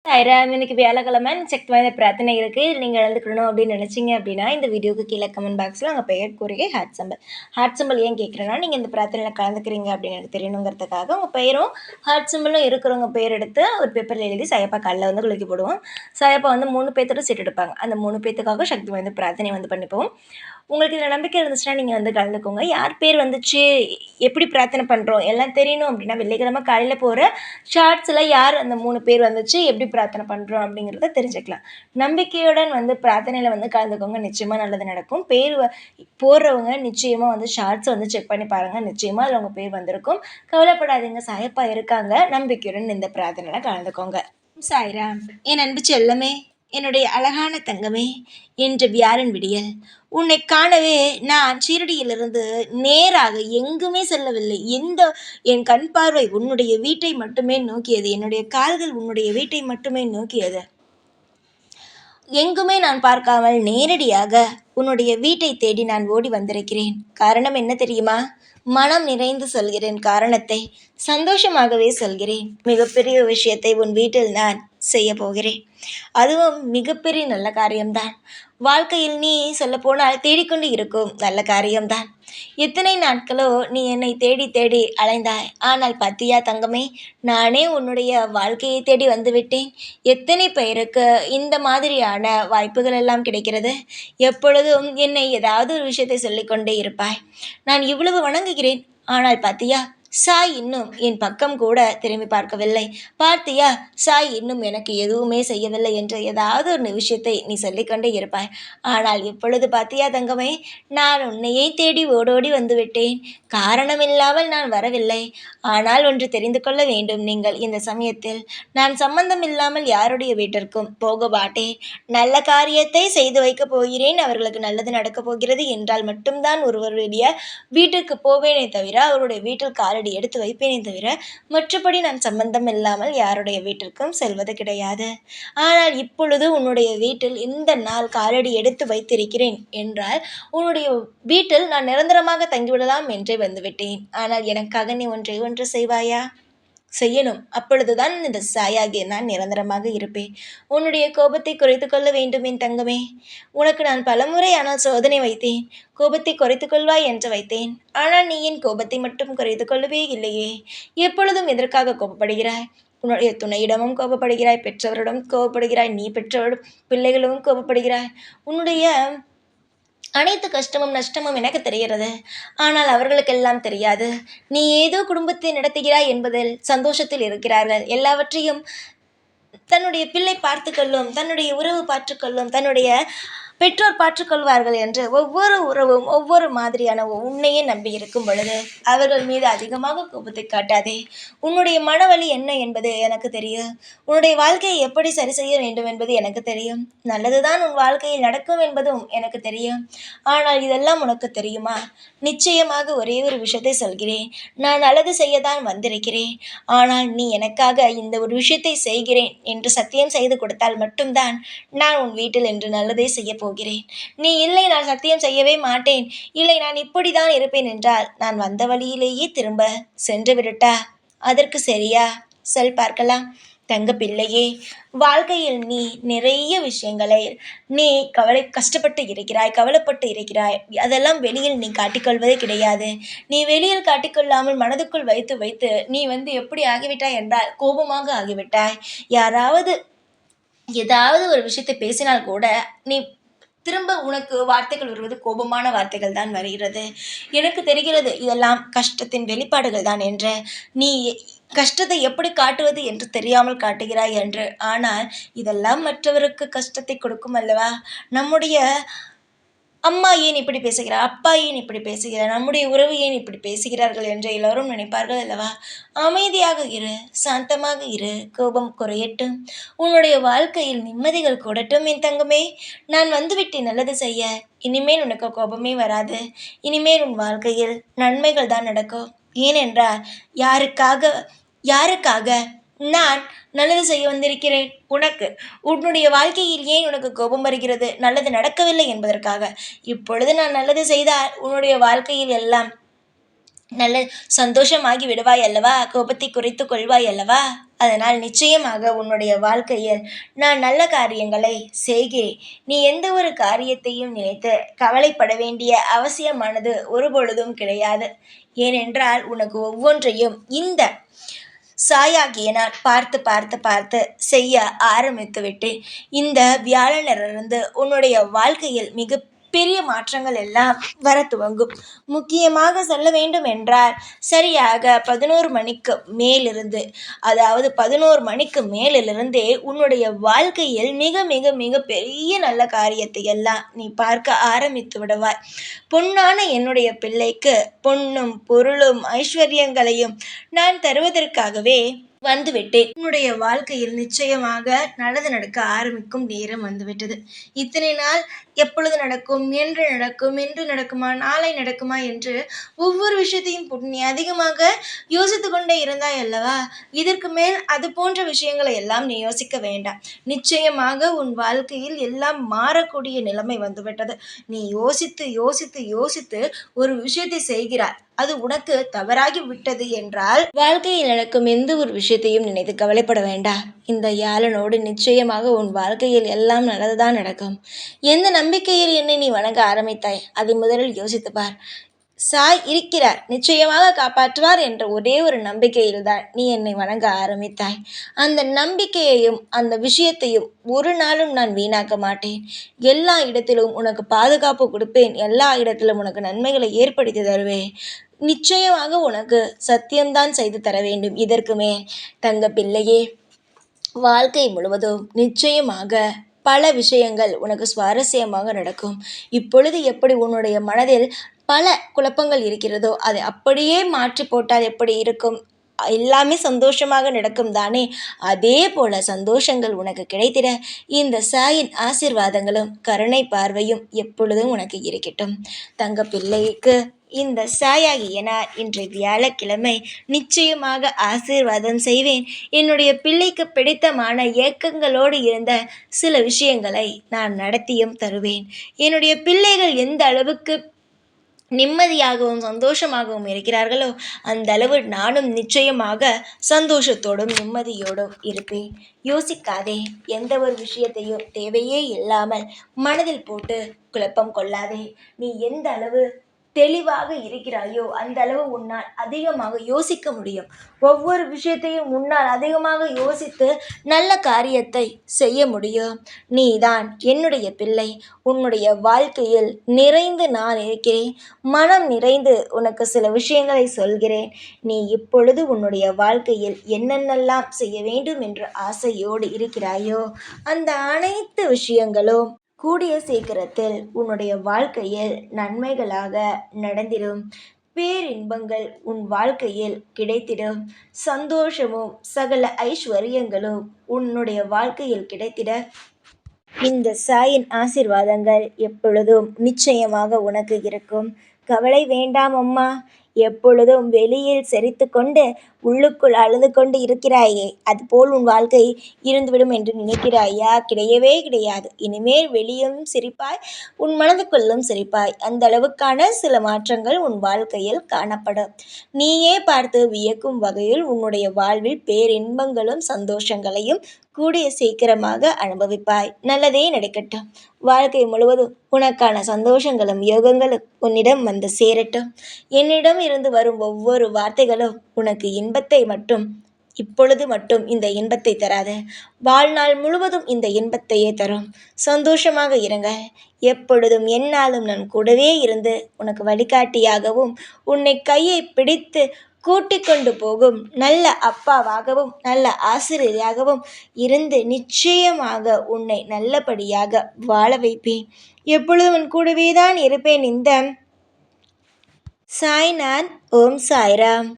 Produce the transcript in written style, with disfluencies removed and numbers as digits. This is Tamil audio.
சாய்ராம். இன்னைக்கு வியாழக்கிழமை சக்தி வாய்ந்த பிரார்த்தனை இருக்கு. இது நீங்க எழுந்துக்கணும் அப்படின்னு நினைச்சீங்க அப்படின்னா, இந்த வீடியோக்கு கீழே கமெண்ட் பாக்ஸ்ல உங்க பெயர், கூறுகை, ஹார்ட் சிம்பல். ஹார்ட் சிம்பல் ஏன் கேட்குறேன்னா, நீங்க இந்த பிரார்த்தனையில கலந்துக்கிறீங்க அப்படின்னு எனக்கு தெரியணுங்கிறதுக்காக, உங்க பெயரும் ஹார்ட் சிம்பலும் இருக்கிறவங்க பெயர் எடுத்து ஒரு பேப்பர்ல எழுதி சாயப்பா காலில் வந்து குலுக்கி போடுவோம். சாயப்பா வந்து 3 பேர்த்தோட சீட்டு எடுப்பாங்க. அந்த 3 பேத்துக்காக சக்தி வாய்ந்த பிரார்த்தனை வந்து பண்ணிப்போம். உங்களுக்கு இதில் நம்பிக்கை இருந்துச்சுன்னா நீங்கள் வந்து கலந்துக்கோங்க. யார் பேர் வந்துச்சு, எப்படி பிரார்த்தனை பண்ணுறோம் எல்லாம் தெரியணும் அப்படின்னா, வெள்ளிக்கிழமை காலையில் போகிற ஷார்ட்ஸில் யார் அந்த 3 பேர் வந்துச்சு, எப்படி பிரார்த்தனை பண்ணுறோம் அப்படிங்கிறத தெரிஞ்சுக்கலாம். நம்பிக்கையுடன் வந்து பிரார்த்தனையில் வந்து கலந்துக்கோங்க. நிச்சயமாக நல்லது நடக்கும். பேர் போடுறவங்க நிச்சயமாக வந்து ஷார்ட்ஸை வந்து செக் பண்ணி பாருங்கள். நிச்சயமாக அதில் உங்கள் பேர் வந்திருக்கும். கவலைப்படாதீங்க, சாயப்பா இருக்காங்க. நம்பிக்கையுடன் இந்த பிரார்த்தனையில் கலந்துக்கோங்க. சாய்ராம். என் அன்பு செல்லமே, என்னுடைய அழகான தங்கமே, இன்று வியாழன் விடியல். உன்னை காணவே நான் ஷீரடியிலிருந்து நேராக எங்குமே செல்லவில்லை. என் கண் பார்வை உன்னுடைய வீட்டை மட்டுமே நோக்கியது. என்னுடைய கால்கள் உன்னுடைய வீட்டை மட்டுமே நோக்கியது. எங்குமே நான் பார்க்காமல் நேரடியாக உன்னுடைய வீட்டை தேடி நான் ஓடி வந்திருக்கிறேன். காரணம் என்ன தெரியுமா? மனம் நிறைந்து சொல்கிறேன். காரணத்தை சந்தோஷமாகவே சொல்கிறேன். மிகப்பெரிய விஷயத்தை உன் வீட்டில் நான் செய்ய போகிறேன். அதுவும் மிகப்பெரிய நல்ல காரியம்தான். வாழ்க்கையில் நீ சொல்லப்போனால் தேடிக்கொண்டு இருக்கும் நல்ல காரியம்தான். எத்தனை நாட்களோ நீ என்னை தேடி தேடி அலைந்தாய். ஆனால் பத்தியா தங்கமே, நானே உன்னுடைய வாழ்க்கையை தேடி வந்துவிட்டேன். எத்தனை பேருக்கு இந்த மாதிரியான வாய்ப்புகள் எல்லாம் கிடைக்கிறது. எப்பொழுதும் என்னை ஏதாவது ஒரு விஷயத்தை சொல்லிக்கொண்டே இருப்பாய். நான் இவ்வளவு வணங்குகிறேன். ஆனால் பத்தியா, சாய் இன்னும் என் பக்கம் கூட திரும்பி பார்க்கவில்லை. பார்த்தியா, சாய் இன்னும் எனக்கு எதுவுமே செய்யவில்லை என்று ஏதாவது ஒரு விஷயத்தை நீ சொல்லிக்கொண்டே இருப்பாய். ஆனால் இப்பொழுது பார்த்தியா தங்கமே, நான் உன்னையே தேடி ஓடோடி வந்துவிட்டேன். காரணமில்லாமல் நான் வரவில்லை. ஆனால் ஒன்று தெரிந்து கொள்ள வேண்டும். நீங்கள் இந்த சமயத்தில் நான் சம்பந்தம் இல்லாமல் யாருடைய வீட்டிற்கும் போக மாட்டேன். நல்ல காரியத்தை செய்து வைக்கப் போகிறேன். அவர்களுக்கு நல்லது நடக்கப் போகிறது என்றால் மட்டும்தான் ஒருவருடைய வீட்டிற்கு போவேனே தவிர, அவருடைய வீட்டில் காலடி எடுத்து வைப்பேனே தவிர, மற்றபடி நான் சம்பந்தம் இல்லாமல் யாருடைய வீட்டிற்கும் செல்வது கிடையாது. ஆனால் இப்பொழுது உன்னுடைய வீட்டில் இந்த நாள் காலடி எடுத்து வைத்திருக்கிறேன் என்றால், உன்னுடைய வீட்டில் நான் நிரந்தரமாக தங்கிவிடலாம் என்றே வந்துவிட்டேன். ஆனால் எனக்காக நீ ஒன்று செய்வாயா? செய்யணும். அப்பொழுதுதான் இந்த சாயாகிய நான் நிரந்தரமாக இருப்பேன். உன்னுடைய கோபத்தை குறைத்து கொள்ள வேண்டும் என் தங்கமே. உனக்கு நான் பலமுறை ஆனால் சோதனை வைத்தேன். கோபத்தை குறைத்து கொள்வாய் என்று வைத்தேன். ஆனால் நீ என் கோபத்தை மட்டும் குறைத்து கொள்ளவே இல்லையே. எப்பொழுதும் எதற்காக கோபப்படுகிறாய்? உன்னுடைய துணையிடமும் கோபப்படுகிறாய், பெற்றவரிடம் கோபப்படுகிறாய், நீ பெற்றவரிடம் பிள்ளைகளும் கோபப்படுகிறாய். உன்னுடைய அனைத்து கஷ்டமும் நஷ்டமும் எனக்கு தெரிகிறது. ஆனால் அவர்களுக்கெல்லாம் தெரியாது. நீ ஏதோ குடும்பத்தை நடத்துகிறாய் என்பதில் சந்தோஷத்தில் இருக்கிறார்கள். எல்லாவற்றையும் தன்னுடைய பிள்ளை பார்த்துக்கொள்ளும், தன்னுடைய உறவு பார்த்துக்கொள்ளும், தன்னுடைய பெற்றோர் பார்த்துக்கொள்வார்கள் என்று ஒவ்வொரு உறவும் ஒவ்வொரு மாதிரியான உன்னையே நம்பி இருக்கும் பொழுது அவர்கள் மீது அதிகமாக கோபத்தை காட்டாதே. உன்னுடைய மனவழி என்ன என்பது எனக்கு தெரியும். உன்னுடைய வாழ்க்கையை எப்படி சரி செய்ய வேண்டும் என்பது எனக்கு தெரியும். நல்லதுதான் உன் வாழ்க்கையில் நடக்கும் என்பதும் எனக்கு தெரியும். ஆனால் இதெல்லாம் உனக்கு தெரியுமா? நிச்சயமாக ஒரே ஒரு விஷயத்தை சொல்கிறேன். நான் நல்லது செய்யத்தான் வந்திருக்கிறேன். ஆனால் நீ எனக்காக இந்த ஒரு விஷயத்தை செய்கிறேன் என்று சத்தியம் செய்து கொடுத்தால் மட்டும்தான் நான் உன் வீட்டில் என்று நல்லதே செய்ய போகிறேன். நீ இல்லை, நான் சத்தியம் செய்யவே மாட்டேன், இல்லை நான் இப்படிதான் இருப்பேன் என்றால் நான் வந்த வழியிலேயே திரும்ப சென்று விடட்டா? அதற்கு சரியா? சொல் பார்க்கலாம். தங்க பிள்ளையே, வாழ்க்கையில் நீ நிறைய விஷயங்களை நீ கஷ்டப்பட்டு இருக்கிறாய், கவலைப்பட்டு இருக்கிறாய். அதெல்லாம் வெளியில் நீ காட்டிக்கொள்வதே கிடையாது. நீ வெளியில் காட்டிக்கொள்ளாமல் மனதுக்குள் வைத்து வைத்து நீ எப்படி ஆகிவிட்டாய் என்றால் கோபமாக ஆகிவிட்டாய். யாராவது ஏதாவது ஒரு விஷயத்தை பேசினால் கூட நீ திரும்ப உனக்கு வார்த்தைகள் வருவது கோபமான வார்த்தைகள் தான் வருகிறது. எனக்கு தெரிகிறது இதெல்லாம் கஷ்டத்தின் வெளிப்பாடுகள் தான் என்று. நீ கஷ்டத்தை எப்படி காட்டுவது என்று தெரியாமல் காட்டுகிறாய் என்று. ஆனால் இதெல்லாம் மற்றவருக்கு கஷ்டத்தை கொடுக்கும் அல்லவா? நம்முடைய அம்மா ஏன் இப்படி பேசுகிறார், அப்பா ஏன் இப்படி பேசுகிறார், நம்முடைய உறவு ஏன் இப்படி பேசுகிறார்கள் என்று எல்லோரும் நினைப்பார்கள் அல்லவா? அமைதியாக இரு, சாந்தமாக இரு, கோபம் குறையட்டும், உன்னுடைய வாழ்க்கையில் நிம்மதிகள் கூடட்டும் என் தங்கமே. நான் வந்துவிட்டேன் நல்லது செய்ய. இனிமேல் உனக்கு கோபமே வராது. இனிமேல் உன் வாழ்க்கையில் நன்மைகள் தான் நடக்கும். ஏனென்றால் யாருக்காக நான் நல்லது செய்ய வந்திருக்கிறேன்? உனக்கு. உன்னுடைய வாழ்க்கையில் ஏன் உனக்கு கோபம் வருகிறது? நல்லது நடக்கவில்லை என்பதற்காக. இப்பொழுது நான் நல்லது செய்தால் உன்னுடைய வாழ்க்கையில் எல்லாம் நல்ல சந்தோஷமாகி விடுவாய் அல்லவா, கோபத்தை குறைத்து கொள்வாய் அல்லவா. அதனால் நிச்சயமாக உன்னுடைய வாழ்க்கையில் நான் நல்ல காரியங்களை செய்கிறேன். நீ எந்த ஒரு காரியத்தையும் நினைத்து கவலைப்பட வேண்டிய அவசியமானது ஒருபொழுதும் கிடையாது. ஏனென்றால் உனக்கு ஒவ்வொன்றையும் இந்த சாயாகிய நான் பார்த்து பார்த்து பார்த்து செய்ய ஆரம்பித்து விட்டேன். இந்த வியாழனிலிருந்து உன்னுடைய வாழ்க்கையில் மிக பெரிய மாற்றங்கள் எல்லாம் வர துவங்கும். முக்கியமாக சொல்ல வேண்டும் என்றால் சரியாக 11 மணிக்கு மேலிருந்து, அதாவது 11 மணிக்கு மேலிருந்தே உன்னுடைய வாழ்க்கையில் மிக மிக மிக பெரிய நல்ல காரியத்தை எல்லாம் நீ பார்க்க ஆரம்பித்து விடுவாய். பொன்னான என்னுடைய பிள்ளைக்கு பொன்னும் பொருளும் ஐஸ்வர்யங்களையும் நான் தருவதற்காகவே வந்துவிட்டேன். உன்னுடைய வாழ்க்கையில் நிச்சயமாக நல்லது நடக்க ஆரம்பிக்கும் நேரம் வந்துவிட்டது. இத்தனை நாள் எப்பொழுது நடக்கும், என்று நடக்குமா, நாளை நடக்குமா என்று ஒவ்வொரு விஷயத்தையும் நீ அதிகமாக யோசித்து கொண்டே இருந்தாய் அல்லவா. இதற்கு மேல் அது போன்ற விஷயங்களை எல்லாம் நீ யோசிக்க வேண்டாம். நிச்சயமாக உன் வாழ்க்கையில் எல்லாம் மாறக்கூடிய நிலைமை வந்துவிட்டது. நீ யோசித்து யோசித்து யோசித்து ஒரு விஷயத்தை செய்கிறாய், அது உனக்கு தவறாகி விட்டது என்றால் வாழ்க்கையில் நடக்கும் எந்த ஒரு விஷயத்தையும் நினைத்து கவலைப்பட வேண்டாம். இந்த யாழனோடு நிச்சயமாக உன் வாழ்க்கையில் எல்லாம் நல்லதுதான் நடக்கும். எந்த நம்பிக்கையில் என்னை நீ வணங்க ஆரம்பித்தாய் அதை முதலில் யோசித்து பார். சாய் இருக்கிறார், நிச்சயமாக காப்பாற்றுவார் என்ற ஒரே ஒரு நம்பிக்கையில்தான் நீ என்னை வணங்க ஆரம்பித்தாய். அந்த நம்பிக்கையையும் அந்த விஷயத்தையும் ஒரு நாளும் நான் வீணாக்க மாட்டேன். எல்லா இடத்திலும் உனக்கு பாதுகாப்பு கொடுப்பேன். எல்லா இடத்திலும் உனக்கு நன்மைகளை ஏற்படுத்தி தருவேன். நிச்சயமாக உனக்கு சத்தியம்தான் செய்து தர வேண்டும். இதற்கு மேல் தங்க பிள்ளையே, வாழ்க்கை முழுவதும் நிச்சயமாக பல விஷயங்கள் உனக்கு சுவாரஸ்யமாக நடக்கும். இப்பொழுது எப்படி உன்னுடைய மனதில் பல குழப்பங்கள் இருக்கிறதோ அதை அப்படியே மாற்றி போட்டால் எப்படி இருக்கும்? எல்லாமே சந்தோஷமாக நடக்கும் தானே. அதே போல சந்தோஷங்கள் உனக்கு கிடைத்திட இந்த சாயின் ஆசீர்வாதங்களும் கருணை பார்வையும் எப்பொழுதும் உனக்கு இருக்கட்டும். தங்க பிள்ளைக்கு இந்த சாயாகிய நான் இன்றைய வியாழக்கிழமை நிச்சயமாக ஆசீர்வாதம் செய்வேன். என்னுடைய பிள்ளைக்கு பிடித்தமான ஏக்கங்களோடு இருந்த சில விஷயங்களை நான் நடத்தியும் தருவேன். என்னுடைய பிள்ளைகள் எந்த அளவுக்கு நிம்மதியாகவும் சந்தோஷமாகவும் இருக்கிறார்களோ அந்த அளவு நானும் நிச்சயமாக சந்தோஷத்தோடும் நிம்மதியோடும் இருப்பேன். யோசிக்காதே, எந்த ஒரு விஷயத்தையும் தேவையே இல்லாமல் மனதில் போட்டு குழப்பம் கொள்ளாதே. நீ எந்த அளவு தெளிவாக இருக்கிறாயோ அந்த அளவு உன்னால் அதிகமாக யோசிக்க முடியும். ஒவ்வொரு விஷயத்தையும் உன்னால் அதிகமாக யோசித்து நல்ல காரியத்தை செய்ய முடியும். நீதான் என்னுடைய பிள்ளை. உன்னுடைய வாழ்க்கையில் நிறைந்து நான் இருக்கிறேன். மனம் நிறைந்து உனக்கு சில விஷயங்களை சொல்கிறேன். நீ இப்பொழுது உன்னுடைய வாழ்க்கையில் என்னென்னலாம் செய்ய வேண்டும் என்ற ஆசையோடு இருக்கிறாயோ அந்த அனைத்து விஷயங்களும் கூடிய சீக்கிரத்தில் உன்னுடைய வாழ்க்கையில் நன்மைகளாக நடந்திடும். பேரின்பங்கள் உன் வாழ்க்கையில் கிடைத்திடும். சந்தோஷமும் சகல ஐஸ்வர்யங்களும் உன்னுடைய வாழ்க்கையில் கிடைத்திட இந்த சாயின் ஆசீர்வாதங்கள் எப்பொழுதும் நிச்சயமாக உனக்கு இருக்கும். கவலை வேண்டாம் அம்மா. எப்பொழுதும் வெளியில் சிரித்து கொண்டு உள்ளுக்குள் அழுது கொண்டு இருக்கிறாயே, அதுபோல் உன் வாழ்க்கை இருந்துவிடும் என்று நினைக்கிறாயா? கிடையவே கிடையாது. இனிமேல் வெளியும் சிரிப்பாய், உன் மனதுக்குள்ளும் சிரிப்பாய். அந்த அளவுக்கான சில மாற்றங்கள் உன் வாழ்க்கையில் காணப்படும். நீயே பார்த்து வியக்கும் வகையில் உன்னுடைய வாழ்வில் பேரின்பங்களும் சந்தோஷங்களையும் கூடிய சீக்கிரமாக அனுபவிப்பாய். நல்லதே நடக்கட்டும். வாழ்க்கை முழுவதும் உனக்கான சந்தோஷங்களும் யோகங்களும் உன்னிடம் வந்து சேரட்டும். என்னிடம் இருந்து வரும் ஒவ்வொரு வார்த்தைகளும் உனக்கு இன்பத்தை மட்டும் இப்பொழுது மட்டும் இந்த இன்பத்தை தராது, வாழ்நாள் முழுவதும் இந்த இன்பத்தையே தரும். சந்தோஷமாக இருங்க. எப்பொழுதும் என்னாலும் நான் கூடவே இருந்து உனக்கு வழிகாட்டியாகவும் உன்னை கையை பிடித்து கூட்டிக் கொண்டு போகும் நல்ல அப்பாவாகவும் நல்ல ஆசிரியராகவும் இருந்து நிச்சயமாக உன்னை நல்லபடியாக வாழ வைப்பேன். எப்பொழுதும் உன் கூடவே தான் இருப்பேன். இந்த சாய்நாத். ஓம் சாய்ராம்.